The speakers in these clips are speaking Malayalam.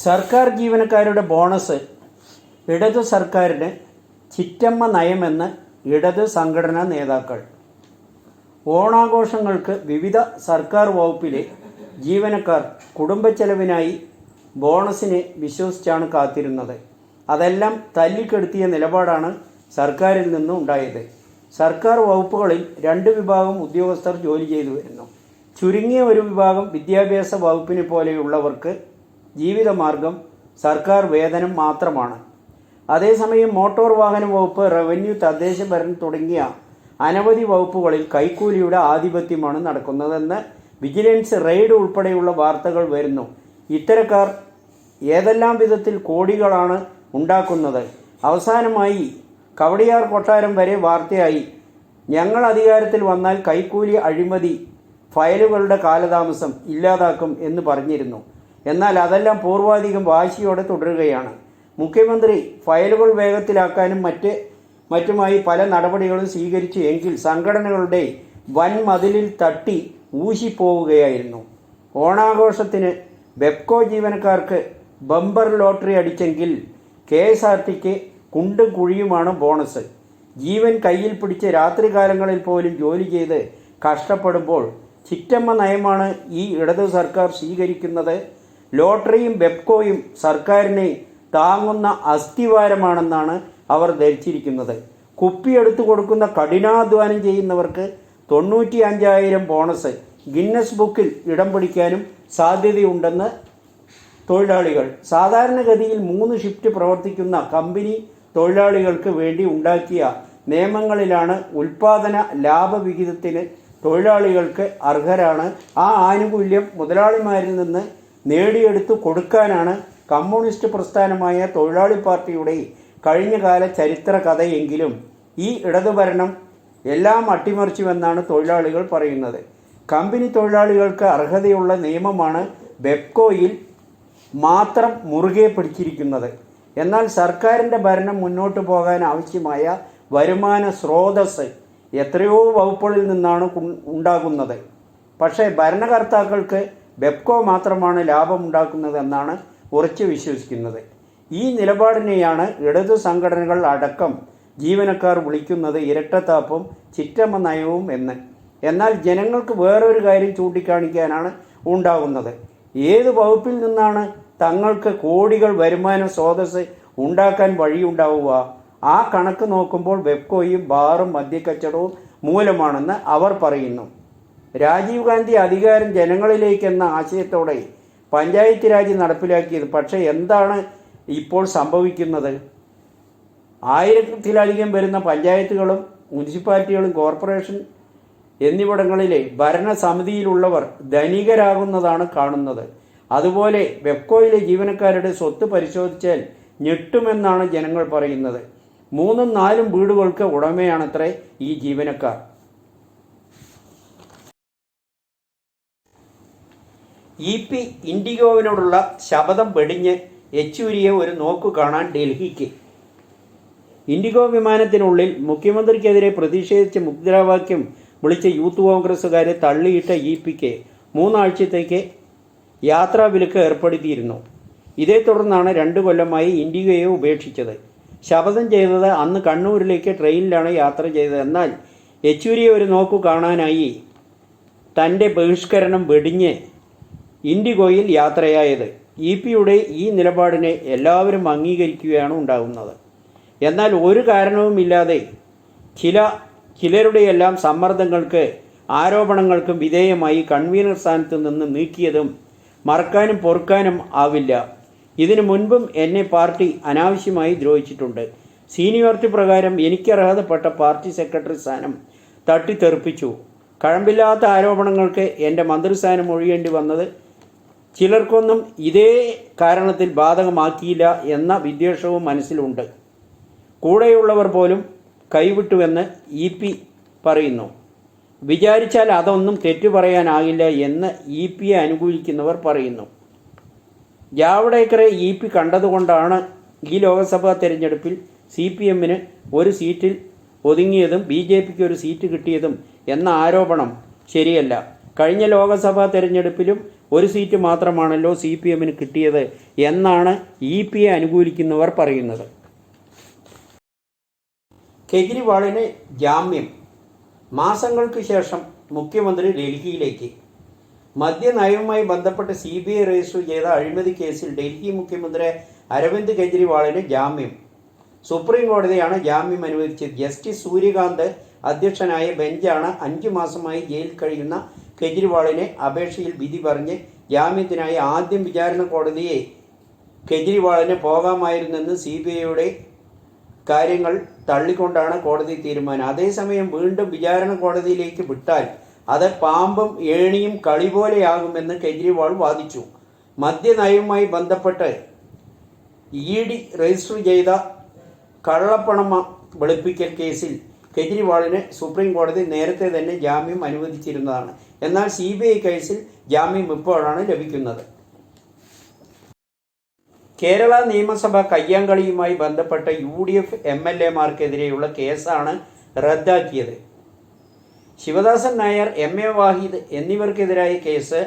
സർക്കാർ ജീവനക്കാരുടെ ബോണസ് ഇടതു സർക്കാരിന് ചിറ്റമ്മ നയമെന്ന് ഇടതു സംഘടനാ നേതാക്കൾ. ഓണാഘോഷങ്ങൾക്ക് വിവിധ സർക്കാർ വകുപ്പിലെ ജീവനക്കാർ കുടുംബച്ചെലവിനായി ബോണസിനെ വിശ്വസിച്ചാണ് കാത്തിരുന്നത്. അതെല്ലാം തല്ലിക്കെടുത്തിയ നിലപാടാണ് സർക്കാരിൽ നിന്നും ഉണ്ടായത്. സർക്കാർ വകുപ്പുകളിൽ 2 വിഭാഗം ഉദ്യോഗസ്ഥർ ജോലി ചെയ്തു വരുന്നു. ചുരുങ്ങിയ ഒരു വിഭാഗം വിദ്യാഭ്യാസ വകുപ്പിനെ പോലെയുള്ളവർക്ക് ജീവിതമാർഗം സർക്കാർ വേതനം മാത്രമാണ്. അതേസമയം മോട്ടോർ വാഹന വകുപ്പ്, റവന്യൂ, തദ്ദേശ ഭരണം തുടങ്ങിയ അനവധി വകുപ്പുകളിൽ കൈക്കൂലിയുടെ ആധിപത്യമാണ് നടക്കുന്നതെന്ന് വിജിലൻസ് റെയ്ഡ് ഉൾപ്പെടെയുള്ള വാർത്തകൾ വരുന്നു. ഇത്തരക്കാർ ഏതെല്ലാം വിധത്തിൽ കോടികളാണ് ഉണ്ടാക്കുന്നത്. അവസാനമായി കവടിയാർ കൊട്ടാരം വരെ വാർത്തയായി. ഞങ്ങൾ അധികാരത്തിൽ വന്നാൽ കൈക്കൂലി, അഴിമതി, ഫയലുകളുടെ കാലതാമസം ഇല്ലാതാക്കും എന്ന് പറഞ്ഞിരുന്നു. എന്നാൽ അതെല്ലാം പൂർവാധികം വാശിയോടെ തുടരുകയാണ്. മുഖ്യമന്ത്രി ഫയലുകൾ വേഗത്തിലാക്കാനും മറ്റുമായി പല നടപടികളും സ്വീകരിച്ചു. എങ്കിൽ സംഘടനകളുടെ വൻ മതിലിൽ തട്ടി ഊശിപ്പോവുകയായിരുന്നു. ഓണാഘോഷത്തിന് ബെപ്കോ ജീവനക്കാർക്ക് ബമ്പർ ലോട്ടറി അടിച്ചെങ്കിൽ KSRTക്ക് കുണ്ടും കുഴിയുമാണ് ബോണസ്. ജീവൻ കയ്യിൽ പിടിച്ച് രാത്രികാലങ്ങളിൽ പോലും ജോലി ചെയ്ത് കഷ്ടപ്പെടുമ്പോൾ ചിറ്റമ്മ നയമാണ് ഈ ഇടതു സർക്കാർ സ്വീകരിക്കുന്നത്. ലോട്ടറിയും ബെപ്കോയും സർക്കാരിനെ താങ്ങുന്ന അസ്ഥിവാരമാണെന്നാണ് അവർ ധരിച്ചിരിക്കുന്നത്. കുപ്പിയെടുത്തു കൊടുക്കുന്ന കഠിനാധ്വാനം ചെയ്യുന്നവർക്ക് 95,000 ബോണസ് ഗിന്നസ് ബുക്കിൽ ഇടം പിടിക്കാനും സാധ്യതയുണ്ടെന്ന് തൊഴിലാളികൾ. സാധാരണഗതിയിൽ 3 ഷിഫ്റ്റ് പ്രവർത്തിക്കുന്ന കമ്പനി തൊഴിലാളികൾക്ക് വേണ്ടി ഉണ്ടാക്കിയ നിയമങ്ങളിലാണ് ഉൽപാദന ലാഭവിഹിതത്തിന് തൊഴിലാളികൾക്ക് അർഹരാണ്. ആ ആനുകൂല്യം മുതലാളിമാരിൽ നിന്ന് നേടിയെടുത്തു കൊടുക്കാനാണ് കമ്മ്യൂണിസ്റ്റ് പ്രസ്ഥാനമായ തൊഴിലാളി പാർട്ടിയുടെ കഴിഞ്ഞകാല ചരിത്ര കഥയെങ്കിലും ഈ ഇടതുഭരണം എല്ലാം അട്ടിമറിച്ചുവെന്നാണ് തൊഴിലാളികൾ പറയുന്നത്. കമ്പനി തൊഴിലാളികൾക്ക് അർഹതയുള്ള നിയമമാണ് ബെപ്കോയിൽ മാത്രം മുറുകെ പിടിച്ചിരിക്കുന്നത്. എന്നാൽ സർക്കാരിൻ്റെ ഭരണം മുന്നോട്ട് പോകാൻ ആവശ്യമായ വരുമാന സ്രോതസ് എത്രയോ വകുപ്പുകളിൽ നിന്നാണ് ഉണ്ടാകുന്നത്. പക്ഷേ ഭരണകർത്താക്കൾക്ക് ബെപ്കോ മാത്രമാണ് ലാഭമുണ്ടാക്കുന്നതെന്നാണ് ഉറച്ചു വിശ്വസിക്കുന്നത്. ഈ നിലപാടിനെയാണ് ഇടതു സംഘടനകൾ അടക്കം ജീവനക്കാർ വിളിക്കുന്നത് ഇരട്ടത്താപ്പും ചിറ്റമ്മ നയവും എന്ന്. എന്നാൽ ജനങ്ങൾക്ക് വേറൊരു കാര്യം ചൂണ്ടിക്കാണിക്കാനാണ് ഉണ്ടാകുന്നത്. ഏത് വകുപ്പിൽ നിന്നാണ് തങ്ങൾക്ക് കോടികൾ വരുമാന സ്രോതസ് ഉണ്ടാക്കാൻ വഴിയുണ്ടാവുക? ആ കണക്ക് നോക്കുമ്പോൾ ബെപ്കോയും ബാറും മദ്യക്കച്ചവടവും മൂലമാണെന്ന് അവർ പറയുന്നു. രാജീവ് ഗാന്ധി അധികാരം ജനങ്ങളിലേക്കെന്ന ആശയത്തോടെ പഞ്ചായത്ത് രാജ് നടപ്പിലാക്കിയത്. പക്ഷേ എന്താണ് ഇപ്പോൾ സംഭവിക്കുന്നത്? 1000-ത്തിലധികം വരുന്ന പഞ്ചായത്തുകളും മുനിസിപ്പാലിറ്റികളും കോർപ്പറേഷൻ എന്നിവിടങ്ങളിലെ ഭരണസമിതിയിലുള്ളവർ ധനികരാകുന്നതാണ് കാണുന്നത്. അതുപോലെ ബെപ്കോയിലെ ജീവനക്കാരുടെ സ്വത്ത് പരിശോധിച്ചാൽ ഞെട്ടുമെന്നാണ് ജനങ്ങൾ പറയുന്നത്. 3-4 വീടുകൾക്ക് ഉടമയാണത്രേ ഈ ജീവനക്കാർ. EP ഇൻഡിഗോവിനോടുള്ള ശപഥം വെടിഞ്ഞ് യെച്ചൂരിയെ ഒരു നോക്കു കാണാൻ ഡൽഹിക്ക്. ഇൻഡിഗോ വിമാനത്തിനുള്ളിൽ മുഖ്യമന്ത്രിക്കെതിരെ പ്രതിഷേധിച്ച് മുദ്രാവാക്യം വിളിച്ച യൂത്ത് കോൺഗ്രസുകാരെ തള്ളിയിട്ട EPക്ക് 3 ആഴ്ചത്തേക്ക് യാത്രാവിലക്ക് ഏർപ്പെടുത്തിയിരുന്നു. ഇതേ തുടർന്നാണ് 2 കൊല്ലമായി ഇൻഡിഗോയെ ഉപേക്ഷിച്ചത്. ശപഥം ചെയ്തത് അന്ന് കണ്ണൂരിലേക്ക് ട്രെയിനിലാണ് യാത്ര ചെയ്തത്. എന്നാൽ യെച്ചൂരിയെ ഒരു നോക്കു കാണാനായി തൻ്റെ ബഹിഷ്കരണം വെടിഞ്ഞ് ഇൻഡിഗോയിൽ യാത്രയായത്. EPയുടെ ഈ നിലപാടിനെ എല്ലാവരും അംഗീകരിക്കുകയാണ് ഉണ്ടാകുന്നത്. എന്നാൽ ഒരു കാരണവുമില്ലാതെ ചിലരുടെയെല്ലാം സമ്മർദ്ദങ്ങൾക്ക്, ആരോപണങ്ങൾക്കും വിധേയമായി കൺവീനർ സ്ഥാനത്ത് നിന്ന് നീക്കിയതും മറക്കാനും പൊറുക്കാനും ആവില്ല. ഇതിനു മുൻപും എന്നെ പാർട്ടി അനാവശ്യമായി ദ്രോഹിച്ചിട്ടുണ്ട്. സീനിയോറിറ്റി പ്രകാരം എനിക്ക് അർഹതപ്പെട്ട പാർട്ടി സെക്രട്ടറി സ്ഥാനം തട്ടിത്തെറിപ്പിച്ചു. കഴമ്പില്ലാത്ത ആരോപണങ്ങൾക്ക് എൻ്റെ മന്ത്രിസ്ഥാനം ഒഴിയേണ്ടി വന്നത് ചിലർക്കൊന്നും ഇതേ കാരണത്തിൽ ബാധകമാക്കിയില്ല എന്ന വിദ്വേഷവും മനസ്സിലുണ്ട്. കൂടെയുള്ളവർ പോലും കൈവിട്ടുവെന്ന് EP പറയുന്നു. വിചാരിച്ചാൽ അതൊന്നും തെറ്റു പറയാനാകില്ല എന്ന് EPയെ അനുകൂലിക്കുന്നവർ പറയുന്നു. ജാവ്ദേക്കറെ EP കണ്ടതുകൊണ്ടാണ് ഈ ലോക്സഭാ തെരഞ്ഞെടുപ്പിൽ CPMന് ഒരു സീറ്റിൽ ഒതുങ്ങിയതും BJPക്ക് ഒരു സീറ്റ് കിട്ടിയതും എന്ന ആരോപണം ശരിയല്ല. കഴിഞ്ഞ ലോക്സഭാ തെരഞ്ഞെടുപ്പിലും ഒരു സീറ്റ് മാത്രമാണല്ലോ CPM കിട്ടിയത് എന്നാണ് EP അനുകൂലിക്കുന്നവർ പറയുന്നത്. കെജ്രിവാളിന് ജാമ്യം. മാസങ്ങൾക്ക് ശേഷം മുഖ്യമന്ത്രി ഡൽഹിയിലേക്ക്. മദ്യനയവുമായി ബന്ധപ്പെട്ട് CBI രജിസ്റ്റർ ചെയ്ത അഴിമതി കേസിൽ ഡൽഹി മുഖ്യമന്ത്രി അരവിന്ദ് കെജ്രിവാളിന് ജാമ്യം. സുപ്രീം കോടതിയാണ് ജാമ്യം അനുവദിച്ചത്. ജസ്റ്റിസ് സൂര്യകാന്ത് അധ്യക്ഷനായ ബെഞ്ചാണ് 5 മാസമായി ജയിലിൽ കഴിയുന്ന കെജ്രിവാളിനെ അപേക്ഷയിൽ വിധി പറഞ്ഞ് ജാമ്യത്തിനായി ആദ്യം വിചാരണ കോടതിയെ കെജ്രിവാളിന് പോകാമായിരുന്നെന്ന് CBIയുടെ കാര്യങ്ങൾ തള്ളിക്കൊണ്ടാണ് കോടതി തീരുമാനം. അതേസമയം വീണ്ടും വിചാരണ കോടതിയിലേക്ക് വിട്ടാൽ അത് പാമ്പും ഏണിയും കളി പോലെയാകുമെന്ന് കെജ്രിവാൾ വാദിച്ചു. മദ്യനയവുമായി ബന്ധപ്പെട്ട് ED രജിസ്റ്റർ ചെയ്ത കള്ളപ്പണം വെളുപ്പിക്കൽ കേസിൽ കെജ്രിവാളിന് സുപ്രീം കോടതി നേരത്തെ തന്നെ ജാമ്യം അനുവദിച്ചിരുന്നതാണ്. എന്നാൽ CBI കേസിൽ ജാമ്യം ഇപ്പോഴാണ് ലഭിക്കുന്നത്. കേരള നിയമസഭ കയ്യാങ്കളിയുമായി ബന്ധപ്പെട്ട UDF MLAമാർക്കെതിരെയുള്ള കേസാണ് റദ്ദാക്കിയത്. ശിവദാസൻ നായർ, MA വാഹിദ് എന്നിവർക്കെതിരായ കേസ്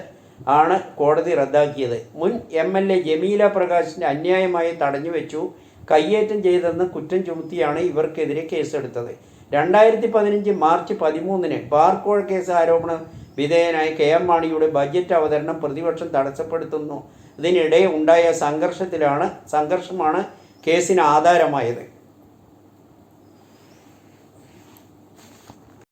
ആണ് കോടതി റദ്ദാക്കിയത്. മുൻ MLA ജമീല പ്രകാശിനെ അന്യായമായി തടഞ്ഞുവെച്ചു കയ്യേറ്റം ചെയ്തെന്ന് കുറ്റം ചുമത്തിയാണ് ഇവർക്കെതിരെ കേസെടുത്തത്. 2015 മാർച്ച് 13 ബാർകോഴ കേസ് ആരോപണ വിധേയനായ KM മാണിയുടെ ബജറ്റ് അവതരണം പ്രതിപക്ഷം തടസ്സപ്പെടുത്തുന്നു. ഇതിനിടെ ഉണ്ടായ സംഘർഷമാണ് കേസിന് ആധാരമായത്.